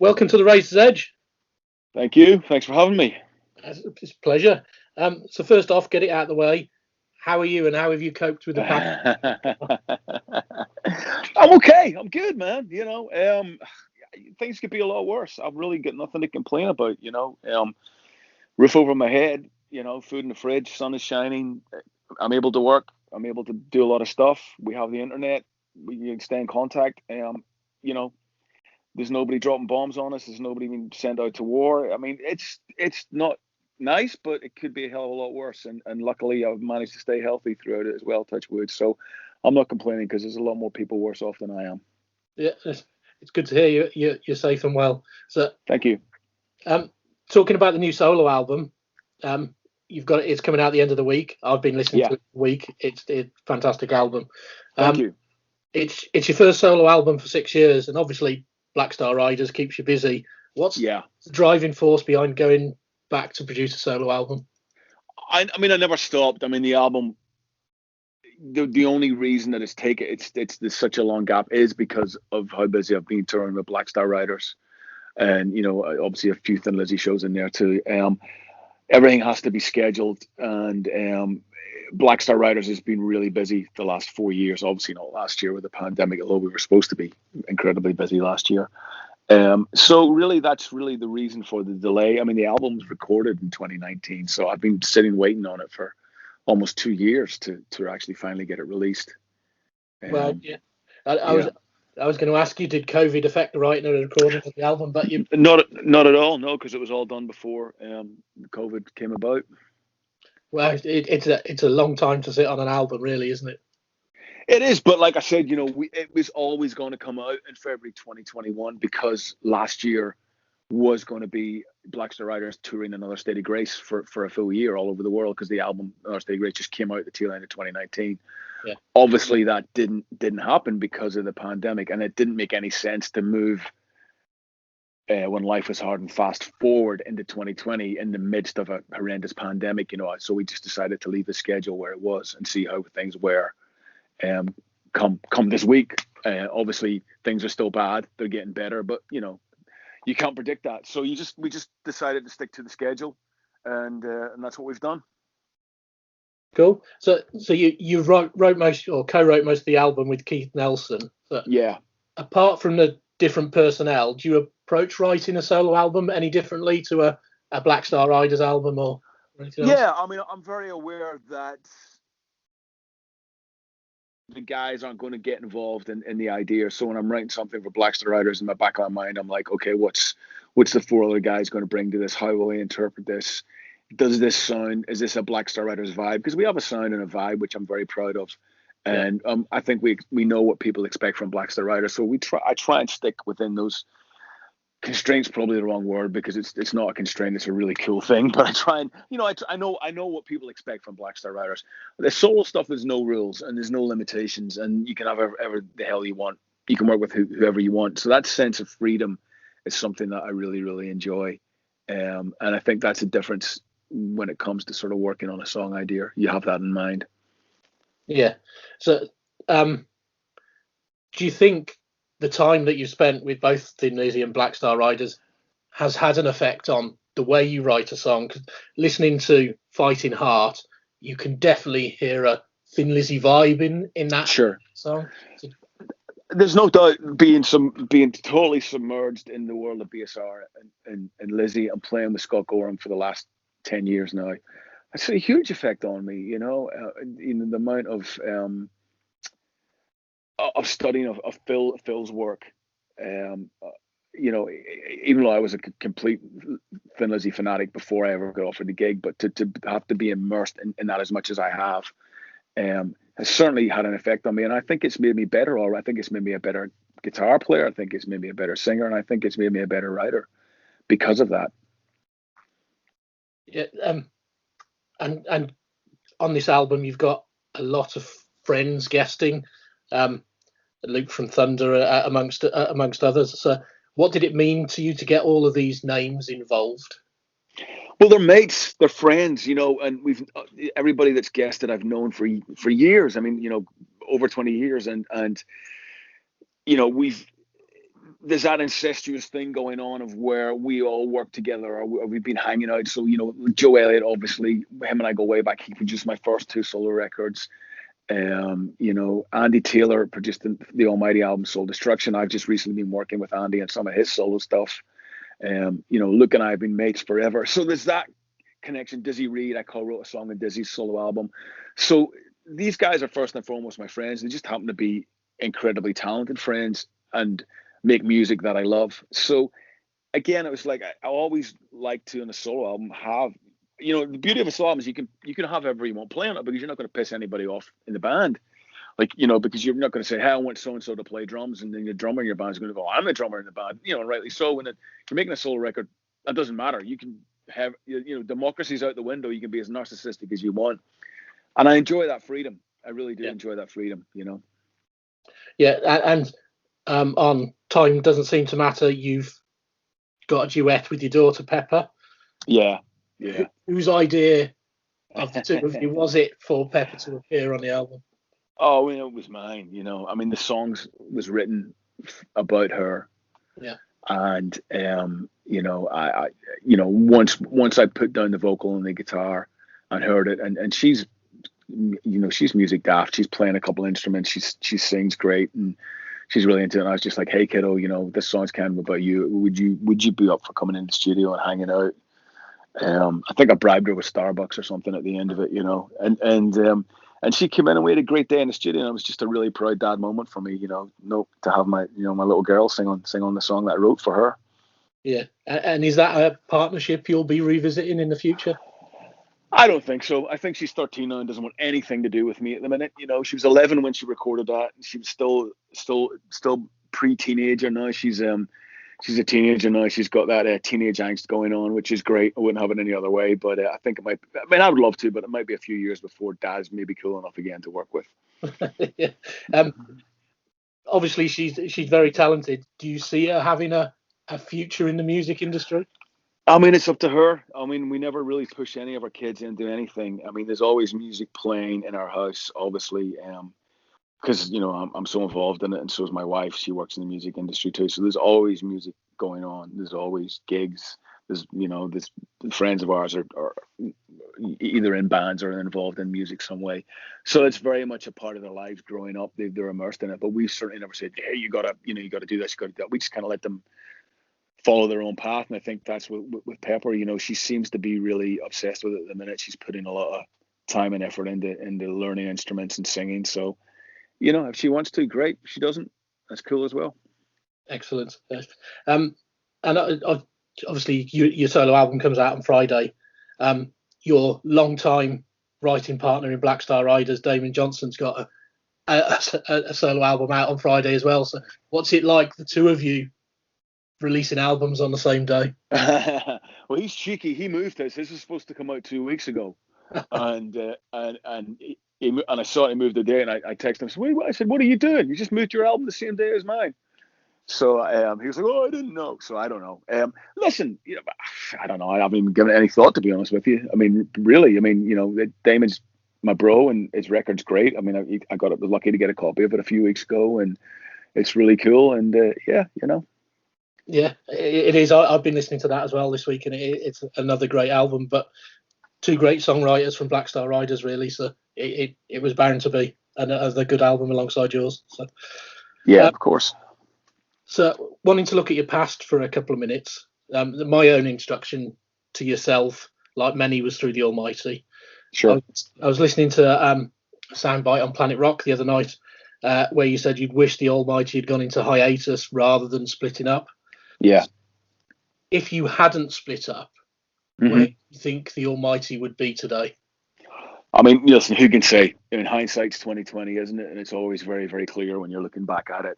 welcome to the Razor's Edge. Thank you. Thanks for having me. It's a pleasure. So first off, get it out of the way. How are you, and how have you coped with the pandemic? I'm okay. I'm good, man. Things could be a lot worse. I've really got nothing to complain about. Roof over my head. Food in the fridge. Sun is shining. I'm able to work. I'm able to do a lot of stuff. We have the internet. We can stay in contact. There's nobody dropping bombs on us. There's nobody being sent out to war. I mean, it's not nice, but it could be a hell of a lot worse. And luckily, I've managed to stay healthy throughout it as well, touch wood. So I'm not complaining because there's a lot more people worse off than I am. Yeah, it's good to hear you're safe and well. So thank you. Talking about the new solo album, it's coming out at the end of the week. I've been listening to it a week. It's a fantastic album. Thank you. It's your first solo album for 6 years, and obviously Black Star Riders keeps you busy. What's the driving force behind going back to produce a solo album? I mean, I never stopped. I mean, the album, the only reason that it's such a long gap is because of how busy I've been touring with Black Star Riders, and obviously a few Thin Lizzy shows in there too. Everything has to be scheduled, and Black Star Riders has been really busy the last 4 years. Obviously not last year with the pandemic, although we were supposed to be incredibly busy last year. So really, that's really the reason for the delay. I mean, the album was recorded in 2019, so I've been sitting waiting on it for almost 2 years to actually finally get it released. Well, yeah, I was going to ask you, did COVID affect the writing or the recording of the album? But you not at all, no, because it was all done before COVID came about. Well, it's a long time to sit on an album, really, isn't it? It is, but like I said, it was always going to come out in February 2021 because last year was going to be Black Star Riders touring Another State of Grace for a full year all over the world because the album Another State of Grace just came out at the tail end of 2019. Yeah. Obviously, that didn't happen because of the pandemic, and it didn't make any sense to move when life was hard and fast forward into 2020 in the midst of a horrendous pandemic. So we just decided to leave the schedule where it was and see how things were. Come this week, obviously things are still bad. They're getting better, but you can't predict that. So we just decided to stick to the schedule, and that's what we've done. Cool. So you wrote most or co-wrote most of the album with Keith Nelson. So yeah. Apart from the different personnel, do you approach writing a solo album any differently to a Black Star Riders album or anything else? Yeah, I mean, I'm very aware that the guys aren't going to get involved in the idea. So when I'm writing something for Black Star Riders, in my back of my mind, I'm like, okay, what's the four other guys going to bring to this? How will they interpret this? Does this sound? Is this a Black Star Riders vibe? Because we have a sound and a vibe, which I'm very proud of. And I think we know what people expect from Black Star Riders. So I try and stick within those constraints. Probably the wrong word because it's not a constraint. It's a really cool thing. But I try and I know what people expect from Black Star Riders. The solo stuff is no rules and there's no limitations, and you can have ever the hell you want. You can work with whoever you want. So that sense of freedom is something that I really, really enjoy. And I think that's a difference when it comes to sort of working on a song idea. You have that in mind. Yeah. So, do you think the time that you spent with both Thin Lizzy and Black Star Riders has had an effect on the way you write a song? 'Cause listening to Fighting Heart, you can definitely hear a Thin Lizzy vibe in that song. There's no doubt being totally submerged in the world of BSR and Lizzy and playing with Scott Gorham for the last 10 years now. It's a huge effect on me, the amount of studying of Phil's work. Even though I was a complete Thin Lizzy fanatic before I ever got offered the gig, but to have to be immersed in that as much as I have, has certainly had an effect on me. And I think it's made me better. I think it's made me a better guitar player. I think it's made me a better singer, and I think it's made me a better writer because of that. Yeah. And on this album, you've got a lot of friends guesting. Luke from Thunder, amongst others. So, what did it mean to you to get all of these names involved? Well, they're mates, they're friends, and everybody that's guested I've known for years. I mean, over 20 years, and there's that incestuous thing going on of where we all work together, or we've been hanging out. So, Joe Elliott, obviously, him and I go way back. He produced my first 2 solo records. Andy Taylor produced the almighty album Soul Destruction. I've just recently been working with Andy on some of his solo stuff. Luke and I have been mates forever. So there's that connection. Dizzy Reed, I co-wrote a song on Dizzy's solo album. So these guys are first and foremost my friends. They just happen to be incredibly talented friends and make music that I love. So again, it was like I always like to, in a solo album, have, the beauty of a solo album is you can have whoever you want play on it, because you're not going to piss anybody off in the band. Like, because you're not going to say, hey, I want so-and-so to play drums, and then the drummer in your band is going to go, I'm the drummer in the band, and rightly so. When you're making a solo record, that doesn't matter. You can have, democracy's out the window. You can be as narcissistic as you want. And I enjoy that freedom. I really do enjoy that freedom, Yeah, and on Time Doesn't Seem to Matter, you've got a duet with your daughter, Pepper. Yeah. Whose idea of the two of you was it for Pepper to appear on the album? Oh, it was mine. The songs was written about her. Yeah. And I once I put down the vocal and the guitar and heard it, and she's she's music daft. She's playing a couple instruments. She sings great, and she's really into it. And I was just like, hey kiddo, this song's kind of about you. Would you be up for coming in the studio and hanging out? I think I bribed her with Starbucks or something at the end of it, and she came in and we had a great day in the studio, and it was just a really proud dad moment for me, to have my my little girl sing on the song that I wrote for her. Yeah, and is that a partnership you'll be revisiting in the future? I don't think so. I think she's 13 now and doesn't want anything to do with me at the minute. She was 11 when she recorded that, and she was still pre-teenager. Now she's a teenager now. She's got that teenage angst going on, which is great. I wouldn't have it any other way, but I think it might. I would love to, but it might be a few years before Dad's maybe cool enough again to work with. Yeah. Obviously, she's very talented. Do you see her having a future in the music industry? It's up to her. We never really push any of our kids into anything. There's always music playing in our house, obviously, because I'm so involved in it, and so is my wife. She works in the music industry too, so there's always music going on. There's always gigs. There's friends of ours are either in bands or involved in music some way. So it's very much a part of their lives growing up. They're immersed in it. But we certainly never said, hey, you gotta do this, you gotta do that. We just kind of let them follow their own path, and I think that's with Pepper. She seems to be really obsessed with it at the minute. She's putting a lot of time and effort into learning instruments and singing. So, if she wants to, great. If she doesn't, that's cool as well. Excellent. And obviously, your solo album comes out on Friday. Your long-time writing partner in Black Star Riders, Damon Johnson's got a solo album out on Friday as well. So, what's it like, the two of you releasing albums on the same day? Well, he's cheeky. He moved this. This was supposed to come out 2 weeks ago, and I saw he moved the day, and I texted him. So I said, "What are you doing? You just moved your album the same day as mine." So he was like, "Oh, I didn't know." So I don't know. Listen, I don't know. I haven't even given it any thought, to be honest with you. Really. Damon's my bro, and his record's great. I got lucky to get a copy of it a few weeks ago, and it's really cool. And yeah, Yeah, it is. I've been listening to that as well this week, and it's another great album. But two great songwriters from Black Star Riders, really. So it was bound to be another good album alongside yours. So yeah, of course. So wanting to look at your past for a couple of minutes, my own introduction to yourself, like many, was through the Almighty. Sure. I was listening to a soundbite on Planet Rock the other night, where you said you'd wish the Almighty had gone into hiatus rather than splitting up. Yeah. If you hadn't split up, where do you think the Almighty would be today? Listen, who can say? Hindsight's 20/20, isn't it? And it's always very, very clear when you're looking back at it.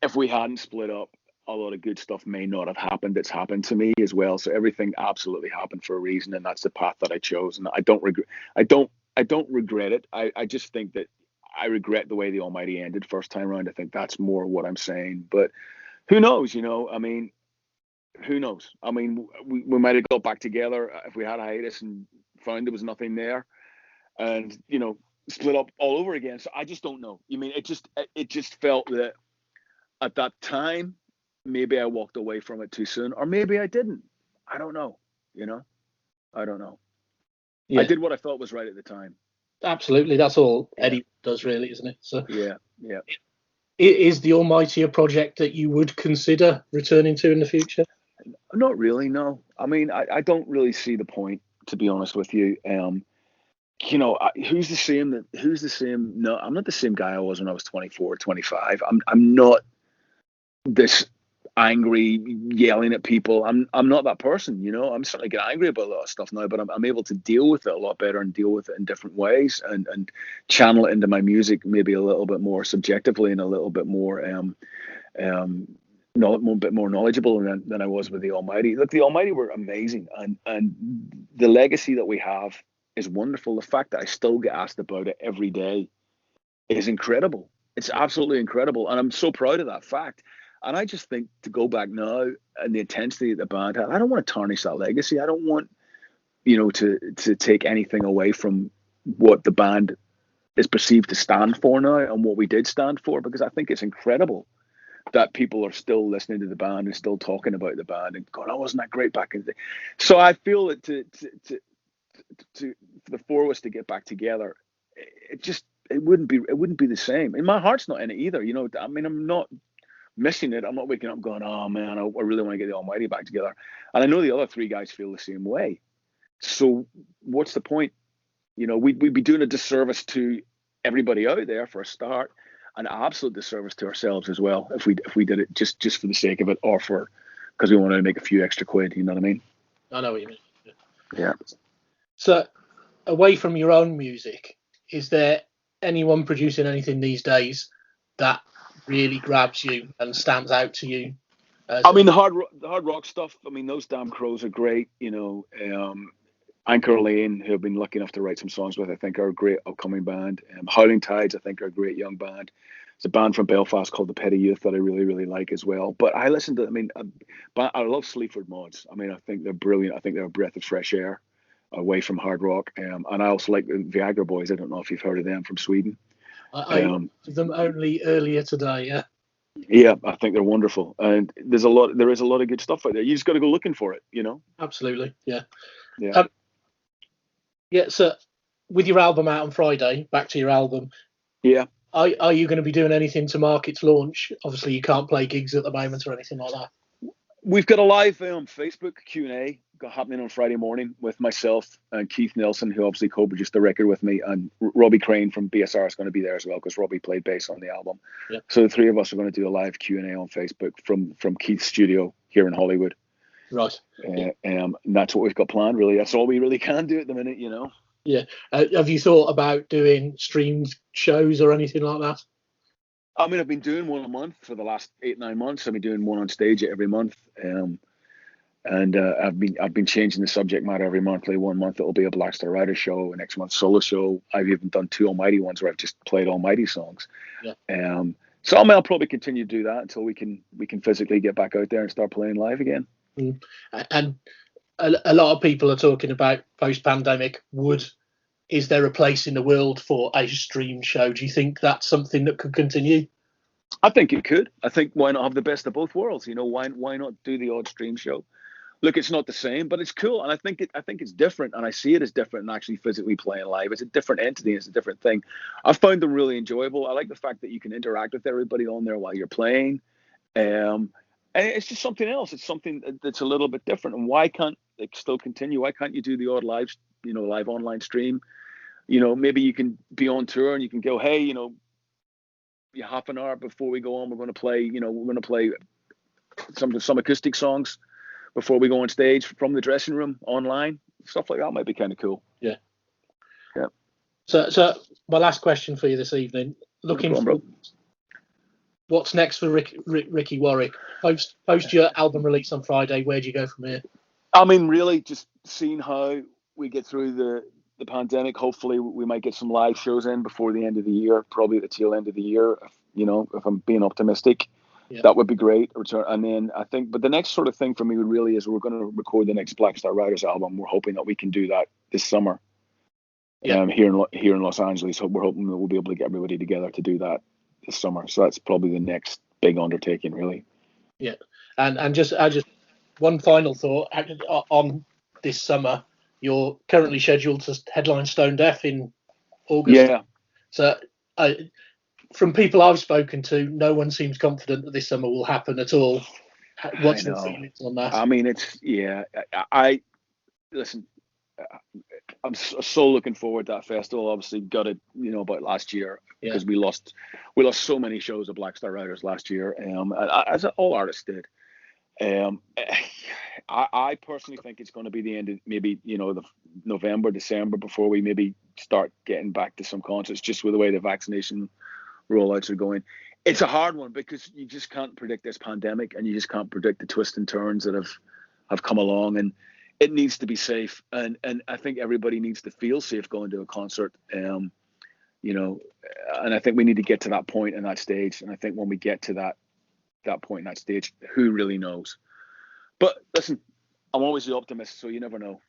If we hadn't split up, a lot of good stuff may not have happened. It's happened to me as well. So everything absolutely happened for a reason, and that's the path that I chose. And I don't regret. I don't regret it. I just think that I regret the way the Almighty ended first time around. I think that's more what I'm saying. But who knows? Who knows? We might have got back together if we had a hiatus and found there was nothing there, and split up all over again. So I just don't know. It just felt that at that time, maybe I walked away from it too soon, or maybe I didn't. I don't know. I don't know. I Yeah, did what I thought was right at the time. absolutely. That's all Yeah. Eddie does, really, isn't it? So, Yeah. is the Almighty a project that you would consider returning to in the future? Not really, no. I mean, I don't really see the point, to be honest with you. Who's the same? Who's the same? No, I'm not the same guy I was when I was 24, 25. I'm not this angry, yelling at people. I'm not that person. I'm certainly get angry about a lot of stuff now, but I'm able to deal with it a lot better and deal with it in different ways and channel it into my music maybe a little bit more subjectively and a little bit more a bit more knowledgeable than I was with the Almighty. Look, the Almighty were amazing, and the legacy that we have is wonderful. The fact that I still get asked about it every day is incredible. It's absolutely incredible, and I'm so proud of that fact. And I just think to go back now and the intensity that the band had, I don't want to tarnish that legacy. I don't want to take anything away from what the band is perceived to stand for now and what we did stand for, because I think it's incredible that people are still listening to the band and still talking about the band and going, "Oh, wasn't that great back in the day?" So I feel that for the four of us to get back together, it wouldn't be the same. And my heart's not in it either. I mean, I'm not missing it. I'm not waking up going, "Oh man, I really want to get the Almighty back together." And I know the other three guys feel the same way. So what's the point? We'd be doing a disservice to everybody out there for a start, an absolute disservice to ourselves as well if we did it just for the sake of it, or because we wanted to make a few extra quid. You know what I mean? I know what you mean. Yeah. So, away from your own music, is there anyone producing anything these days that really grabs you and stands out to you? I mean, the hard rock stuff. I mean, those damn Crows are great. Anchor Lane, who I've been lucky enough to write some songs with, I think are a great upcoming band. Howling Tides, I think, are a great young band. It's a band from Belfast called the Petty Youth that I really, really like as well. But I listen to, I love Sleaford Mods. I mean, I think they're brilliant. I think they're a breath of fresh air away from hard rock. And I also like the Viagra Boys. I don't know if you've heard of them from Sweden. I heard them only earlier today. Yeah. Yeah, I think they're wonderful. And there is a lot of good stuff out there. You just got to go looking for it, Absolutely. Yeah. Yeah. Yeah. So, with your album out on Friday, back to your album. Yeah. Are you going to be doing anything to mark its launch? Obviously, you can't play gigs at the moment or anything like that. We've got a live Facebook Q&A happening on Friday morning with myself and Keith Nelson, who obviously co-produced the record with me, and Robbie Crane from BSR is going to be there as well because Robbie played bass on the album. Yeah. So the three of us are going to do a live Q&A on Facebook from Keith's studio here in Hollywood. Right. And that's what we've got planned, really. That's all we really can do at the minute, Yeah. Have you thought about doing streamed shows or anything like that? I mean, I've been doing one a month for the last 8-9 months. I've been doing one on stage every month. And I've been changing the subject matter every month. Like 1 month it'll be a Black Star Rider show, next month solo show. I've even done 2 Almighty ones where I've just played Almighty songs. Yeah. So I'll probably continue to do that until we can physically get back out there and start playing live again. And a lot of people are talking about post-pandemic. Is there a place in the world for a stream show? Do you think that's something that could continue? I think it could. I think why not have the best of both worlds? Why not do the odd stream show? Look, it's not the same, but it's cool, and I think it's different, and I see it as different than actually physically playing live. It's a different entity, it's a different thing. I found them really enjoyable. I like the fact that you can interact with everybody on there while you're playing, and it's just something else. It's something that's a little bit different. And why can't it still continue? Why can't you do the odd live online stream? Maybe you can be on tour and you can go, hey, half an hour before we go on, we're going to play some acoustic songs before we go on stage from the dressing room online. Stuff like that might be kind of cool. Yeah. Yeah. So my last question for you this evening, what's next for Ricky Warwick? Post your album release on Friday, where do you go from here? I mean, really just seeing how we get through the pandemic. Hopefully we might get some live shows in before the end of the year, probably the tail end of the year, if I'm being optimistic. Yeah. That would be great. And then I think, but the next sort of thing for me really is we're going to record the next Black Star Riders album. We're hoping that we can do that this summer. Yeah. Here in Los Angeles. So we're hoping that we'll be able to get everybody together to do that this summer. So that's probably the next big undertaking, really. Yeah, and just one final thought on this summer. You're currently scheduled to headline Stone Deaf in August. Yeah, So, from people I've spoken to, no one seems confident that this summer will happen at all. I What's your know. feelings on that? I mean, it's yeah. I listen. I'm so looking forward to that festival. Obviously, got it, about last year Yeah, because we lost so many shows of Black Star Riders last year, as all artists did. I personally think it's going to be the end of maybe the November, December before we maybe start getting back to some concerts, just with the way the vaccination rollouts are going. It's a hard one because you just can't predict this pandemic, and you just can't predict the twists and turns that have come along, and it needs to be safe, and I think everybody needs to feel safe going to a concert. And I think we need to get to that point and that stage, and I think when we get to that point in that stage, who really knows? But listen, I'm always the optimist, so you never know.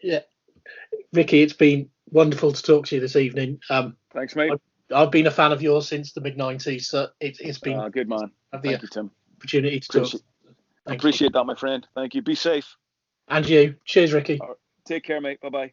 Yeah, Ricky, it's been wonderful to talk to you this evening. Thanks, mate. I've been a fan of yours since the mid-90s, so it's been Good man. Thank you, Tim. Opportunity to talk. Appreciate that, my friend. Thank you. Be safe. And you. Cheers, Ricky. Right. Take care, mate. Bye-bye.